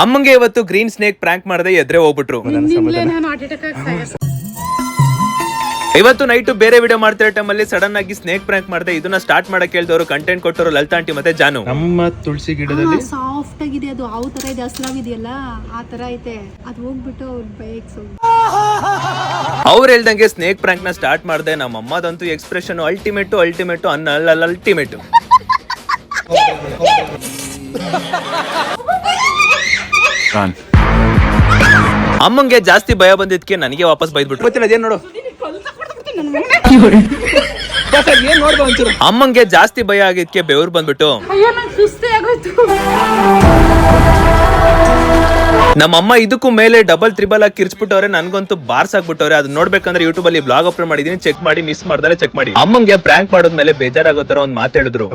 ಅಮ್ಮಂಗೆ ಇವತ್ತು green snake prank ಮಾಡದೆ ಎದ್ರೆ ಹೋಗ್ಬಿಟ್ರು. ಇವತ್ತು ನೈಟ್ ಬೇರೆ ವಿಡಿಯೋ ಮಾಡ್ತಿರೋ ಟೈಮಲ್ಲಿ ಸಡನ್ ಆಗಿ ಸ್ನೇಕ್ ಪ್ರ್ಯಾಂಕ್ ಮಾಡಿದೆ. ಇದನ್ನ ಸ್ಟಾರ್ಟ್ ಮಾಡಕ್ ಕೇಳಿದವರು ಕಂಟೆಂಟ್ ಕೊಟ್ಟರು ಲಲಿತಾ ಆಂಟಿ ಮತ್ತೆ ಜಾನು. ನಮ್ಮ ತುಳಸಿ ಗಿಡದಲ್ಲಿ ಸಾಫ್ಟ್ ಆಗಿದೆ, ಅದು ಯಾವ ತರ ಇದೆ ಅಸ್ಲಾವ್ ಇದೆಯಲ್ಲ ಆ ತರ ಐತೆ. ಅದು ಹೋಗ್ಬಿಟ್ಟು ಅವ್ರ ಬೈಕ್ಸ್ ಅವ್ರು ಹೇಳ್ದಂಗೆ ಸ್ನೇಕ್ ಪ್ರ್ಯಾಂಕ್ ನ ಸ್ಟಾರ್ಟ್ ಮಾಡಿದೆ. ನಮ್ಮ ಅಮ್ಮದಂತೂ ಎಕ್ಸ್ಪ್ರೆಷನ್ ಅಲ್ಟಿಮೇಟು ಅಲ್ಟಿಮೇಟು ಅಮ್ಮಂಗೆ ಜಾಸ್ತಿ ಭಯ ಬಂದಿದ್ಕೆ ನನಗೆ ವಾಪಸ್ ಬೈದ್ಬಿಟ್ರು. ನೋಡು ಅಮ್ಮಂಗೆ ಜಾಸ್ತಿ ಭಯ ಆಗಿದ್ಕೆ ಬೆವ್ರು ಬಂದ್ಬಿಟ್ಟು ನಮ್ಮಮ್ಮ ಇದಕ್ಕೂ ಮೇಲೆ ಡಬಲ್ ತ್ರಿಬಲ್ ಆಗಿ ಕಿರ್ಚ್ಬಿಟ್ಟವ್ರೆ. ನನ್ಗಂತೂ ಬಾರ್ಸ್ ಆಗ್ಬಿಟ್ಟವ್ರೆ. ಅದನ್ನ ನೋಡ್ಬೇಕಂದ್ರೆ ಯೂಟ್ಯೂಬ್ ಅಲ್ಲಿ ಬ್ಲಾಗ್ ಅಪ್ಲೋಡ್ ಮಾಡಿದೀನಿ, ಚೆಕ್ ಮಾಡಿ, ಮಿಸ್ ಮಾಡ್ದಾರೆ ಚೆಕ್ ಮಾಡಿ. ಅಮ್ಮಂಗೆ ಪ್ರ್ಯಾಂಕ್ ಮಾಡೋದ್ಮೇಲೆ ಬೇಜಾರಾಗೋ ತರ ಒಂದ್ ಮಾತು ಹೇಳಿದ್ರು.